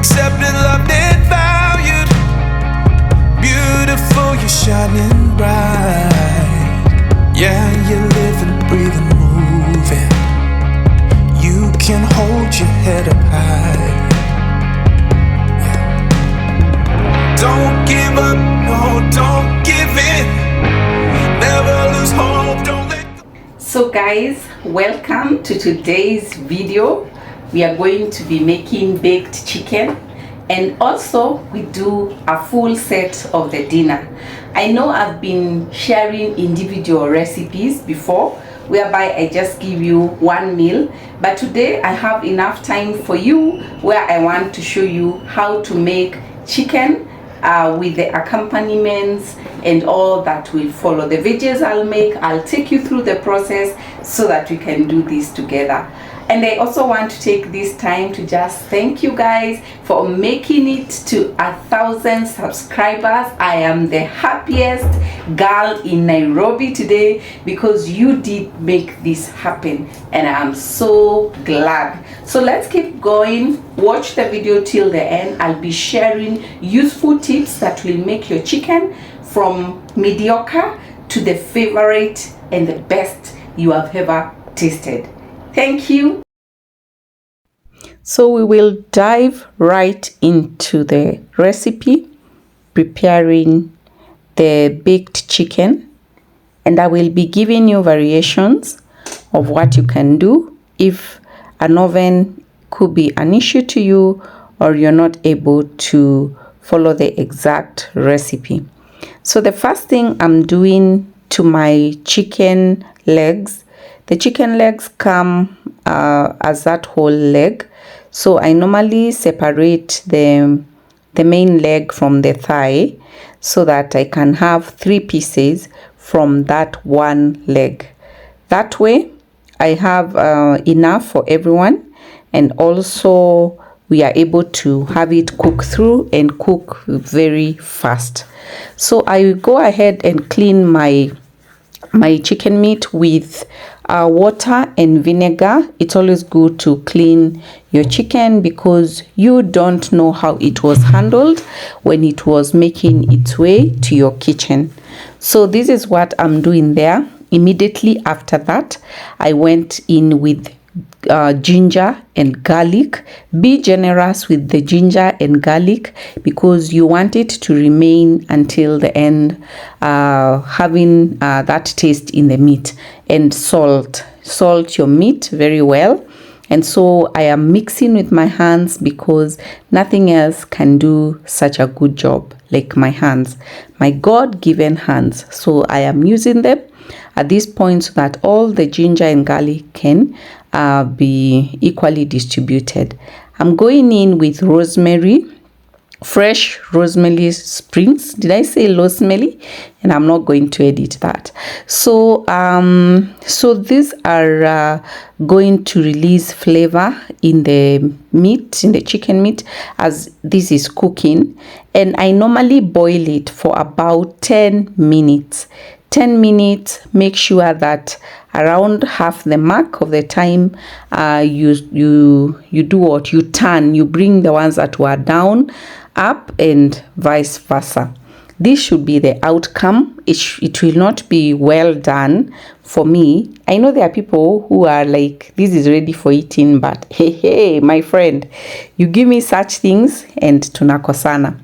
accepted, loved, and valued. Beautiful, you're shining bright. Yeah, you're living, breathing, moving. You can hold your head up high. Yeah. Don't give up, no, don't give in. Never lose hope, don't let go. So guys, welcome to today's video. We are going to be making baked chicken, and also we do a full set of the dinner. I know I've been sharing individual recipes before, whereby I just give you one meal, but today I have enough time for you where I want to show you how to make chicken with the accompaniments and all that will follow. The veggies I'll take you through the process so that we can do this together. And I also want to take this time to just thank you guys for making it to 1,000 subscribers. I am the happiest girl in Nairobi today because you did make this happen, and I am so glad. So let's keep going. Watch the video till the end. I'll be sharing useful tips that will make your chicken from mediocre to the favorite and the best you have ever tasted. Thank you. So we will dive right into the recipe, preparing the baked chicken, and I will be giving you variations of what you can do if an oven could be an issue to you or you're not able to follow the exact recipe. So the first thing I'm doing to my chicken legs, the chicken legs come as that whole leg. So I normally separate the main leg from the thigh so that I can have 3 pieces from that one leg. That way I have enough for everyone, and also we are able to have it cook through and cook very fast. So I will go ahead and clean my chicken meat with water and vinegar. It's always good to clean your chicken because you don't know how it was handled when it was making its way to your kitchen. So this is what I'm doing there. Immediately after that, I went in with ginger and garlic. Be generous with the ginger and garlic because you want it to remain until the end, having that taste in the meat. And salt your meat very well. And so I am mixing with my hands because nothing else can do such a good job like my hands, my God-given hands. So I am using them at this point so that all the ginger and garlic can be equally distributed. I'm going in with rosemary, fresh rosemary sprigs. Did I say rosemary? And I'm not going to edit that. So so these are going to release flavor in the meat, in the chicken meat, as this is cooking. And I normally boil it for about 10 minutes. 10 minutes, make sure that around half the mark of the time you do what? You turn, you bring the ones that were down up and vice versa. This should be the outcome. It will not be well done for me. I know there are people who are like, this is ready for eating, but hey, my friend, you give me such things and tunakosana.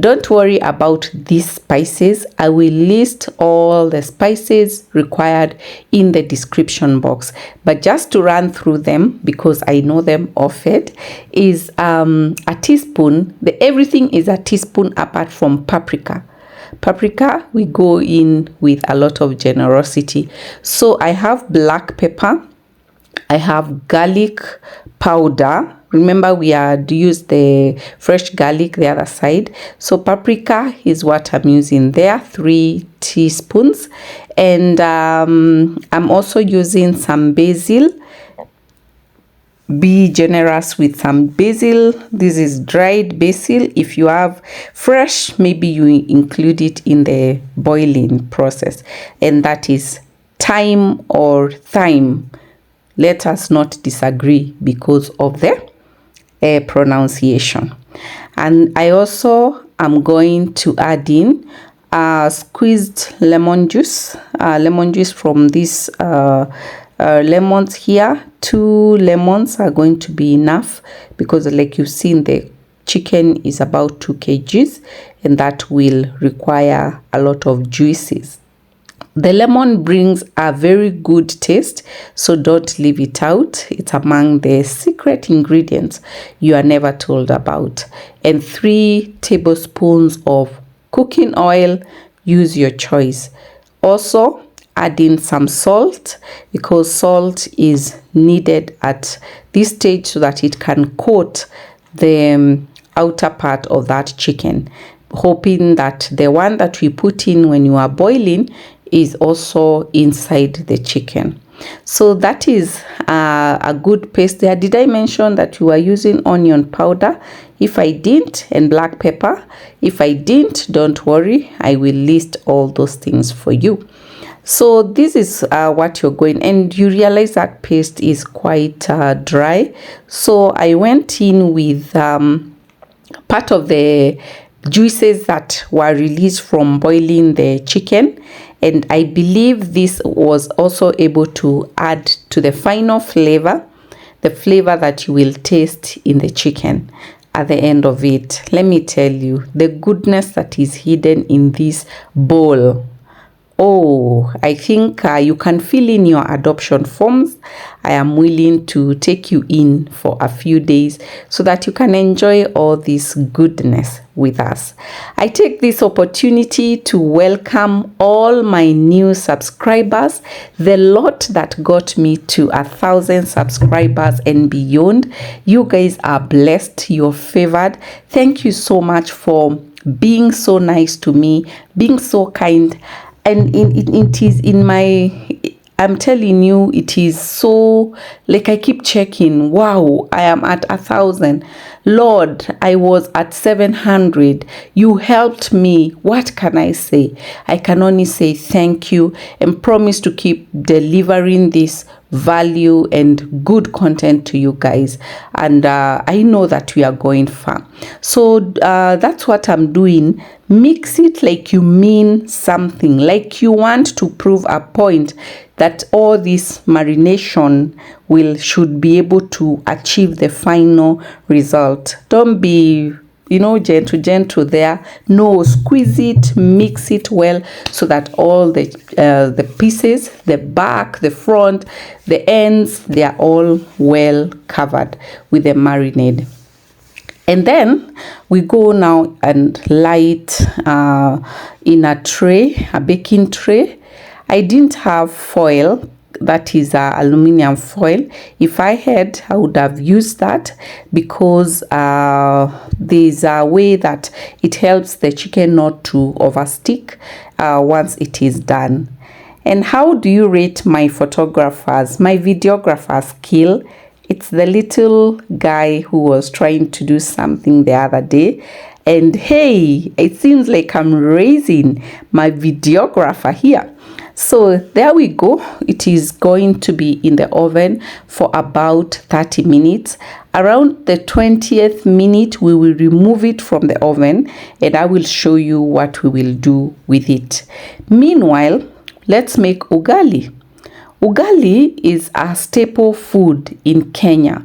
Don't worry about these spices. I will list all the spices required in the description box. But just to run through them, because I know them off it, is a teaspoon. Everything is a teaspoon apart from paprika. Paprika, we go in with a lot of generosity. So I have black pepper. I have garlic powder. Remember, we had used the fresh garlic the other side. So paprika is what I'm using there, 3 teaspoons. And I'm also using some basil. Be generous with some basil. This is dried basil. If you have fresh, maybe you include it in the boiling process. And that is thyme or thyme. Let us not disagree because of the pronunciation. And I also am going to add in squeezed lemon juice from this lemons here. 2 lemons are going to be enough, because like you've seen, the chicken is about 2 kgs, and that will require a lot of juices. The lemon brings a very good taste, so don't leave it out. It's among the secret ingredients you are never told about. And 3 tablespoons of cooking oil, use your choice. Also, add in some salt, because salt is needed at this stage so that it can coat the outer part of that chicken, hoping that the one that we put in when you are boiling is also inside the chicken. So that is a good paste there. Did I mention that you are using onion powder? If I didn't, and black pepper. If I didn't, don't worry, I will list all those things for you. So this is what you're going, and you realize that paste is quite dry. So I went in with part of the juices that were released from boiling the chicken, and I believe this was also able to add to the final flavor, the flavor that you will taste in the chicken at the end of it. Let me tell you, the goodness that is hidden in this bowl. Oh, I think you can fill in your adoption forms. I am willing to take you in for a few days so that you can enjoy all this goodness with us. I take this opportunity to welcome all my new subscribers, the lot that got me to 1,000 subscribers and beyond. You guys are blessed, you're favored. Thank you so much for being so nice to me, being so kind. And it is in my, I'm telling you, it is so, like, I keep checking. Wow, I am at 1,000. Lord, I was at 700. You helped me. What can I say? I can only say thank you, and promise to keep delivering this value and good content to you guys. And I know that we are going far. So that's what I'm doing. Mix it like you mean something, like you want to prove a point that all this marination should be able to achieve the final result. Don't be, gentle there. No, squeeze it, mix it well, so that all the pieces, the back, the front, the ends, they are all well covered with the marinade. And then we go now and light in a tray, a baking tray. I didn't have foil, that is aluminum foil. If I had, I would have used that, because there's a way that it helps the chicken not to overstick once it is done. And how do you rate my photographers, my videographer skill? It's the little guy who was trying to do something the other day. And hey, it seems like I'm raising my videographer here. So there we go. It is going to be in the oven for about 30 minutes. Around the 20th minute, we will remove it from the oven, and I will show you what we will do with it. Meanwhile, let's make ugali. Ugali is a staple food in Kenya.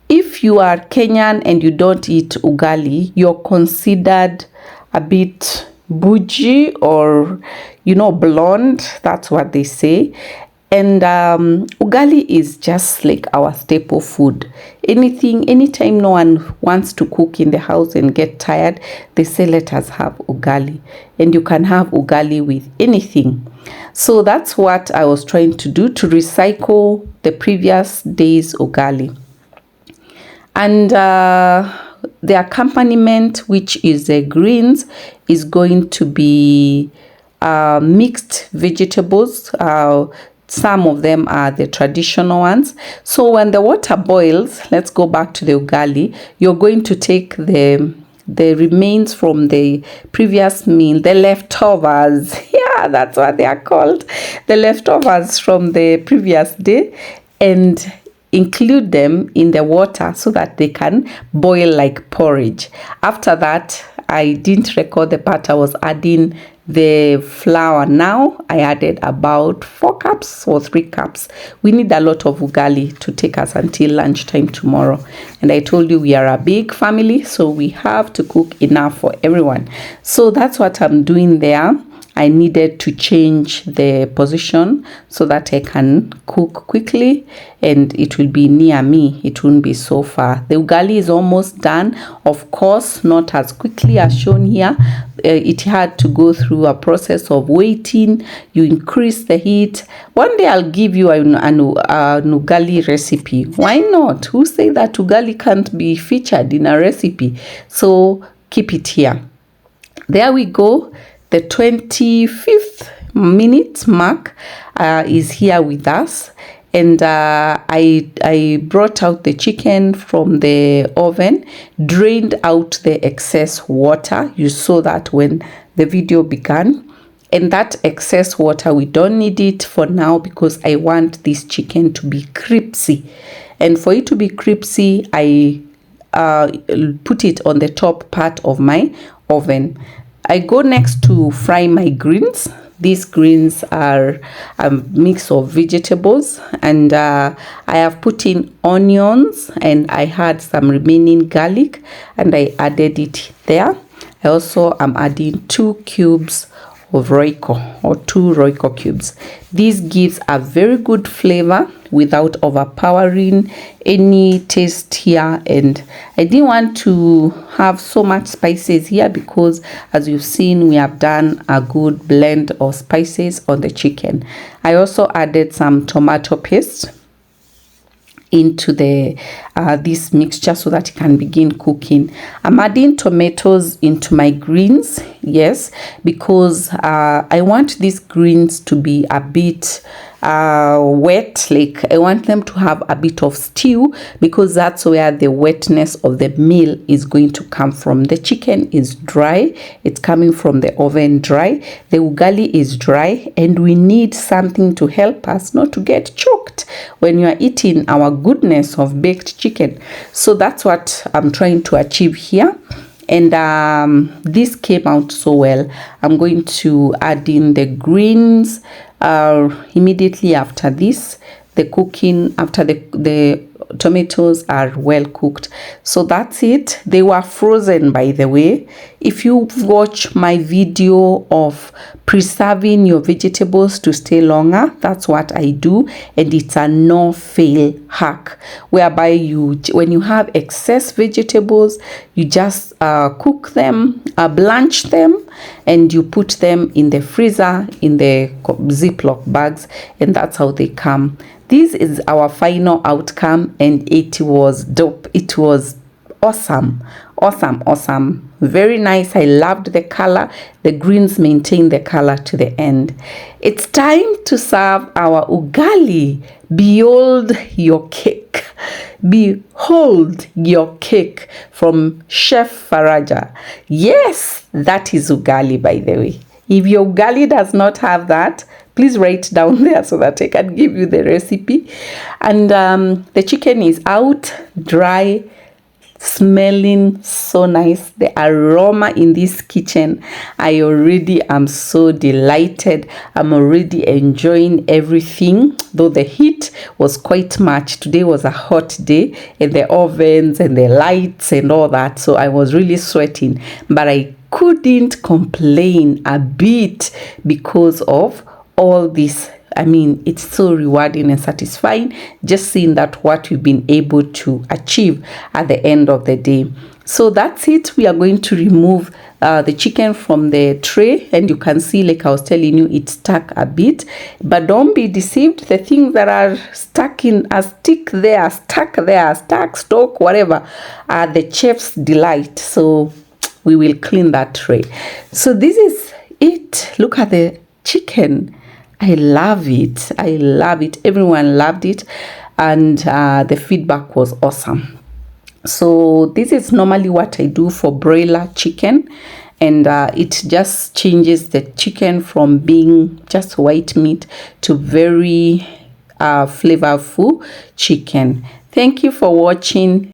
If you are Kenyan and you don't eat ugali, you're considered a bit bougie or, blonde. That's what they say. And ugali is just like our staple food. Anytime no one wants to cook in the house and get tired, they say, let us have ugali. And you can have ugali with anything. So that's what I was trying to do, to recycle the previous day's ugali. And the accompaniment, which is the greens, is going to be mixed vegetables. Some of them are the traditional ones. So when the water boils, let's go back to the ugali. You're going to take the remains from the previous meal, the leftovers. Yeah, that's what they are called. The leftovers from the previous day. And include them in the water so that they can boil like porridge. After that, I didn't record the part I was adding the flour. Now I added about 4 cups or 3 cups. We need a lot of ugali to take us until lunchtime tomorrow, and I told you we are a big family, so we have to cook enough for everyone. So that's what I'm doing there. I needed to change the position so that I can cook quickly and it will be near me. It won't be so far. The ugali is almost done. Of course, not as quickly as shown here. It had to go through a process of waiting. You increase the heat. One day I'll give you an ugali recipe. Why not? Who say that ugali can't be featured in a recipe? So keep it here. There we go. The 25th minute mark is here with us, and I brought out the chicken from the oven, drained out the excess water. You saw that when the video began, and that excess water, we don't need it for now because I want this chicken to be crispy, and for it to be crispy, I put it on the top part of my oven. I go next to fry my greens. These greens are a mix of vegetables, and I have put in onions, and I had some remaining garlic and I added it there. I also am adding 2 cubes of Royco, or 2 Royco cubes. This gives a very good flavor without overpowering any taste here, and I didn't want to have so much spices here because, as you've seen, we have done a good blend of spices on the chicken. I also added some tomato paste into the this mixture so that it can begin cooking. I'm adding tomatoes into my greens, yes, because I want these greens to be a bit wet. Like, I want them to have a bit of stew because that's where the wetness of the meal is going to come from. The chicken is dry, it's coming from the oven dry. The ugali is dry, and we need something to help us not to get choked when you are eating our goodness of baked chicken. So that's what I'm trying to achieve here, and this came out so well. I'm going to add in the greens immediately after this. The cooking, after the tomatoes are well cooked. So that's it. They were frozen, by the way. If you watch my video of preserving your vegetables to stay longer, that's what I do, and it's a no-fail hack, whereby you, when you have excess vegetables, you just cook them, blanch them, and you put them in the freezer in the Ziploc bags, and that's how they come. This is our final outcome, and it was dope. It was awesome. Very nice. I loved the color. The greens maintain the color to the end. It's time to serve our ugali. Behold your cake. Behold your cake from Chef Faraja. Yes, that is ugali, by the way. If your ugali does not have that, please write down there so that I can give you the recipe. And the chicken is out, dry, smelling so nice. The aroma in this kitchen, I already am so delighted. I'm already enjoying everything, though the heat was quite much. Today was a hot day, and the ovens and the lights and all that, so I was really sweating, but I couldn't complain a bit because of all this. I mean, it's so rewarding and satisfying just seeing that what we've been able to achieve at the end of the day. So that's it. We are going to remove the chicken from the tray, and you can see, like I was telling you, it's stuck a bit, but don't be deceived. The things that are stuck, stuck, whatever, are the chef's delight. So we will clean that tray. So this is it. Look at the chicken. I love it. Everyone loved it, and the feedback was awesome. So this is normally what I do for broiler chicken, and it just changes the chicken from being just white meat to very flavorful chicken. Thank you for watching.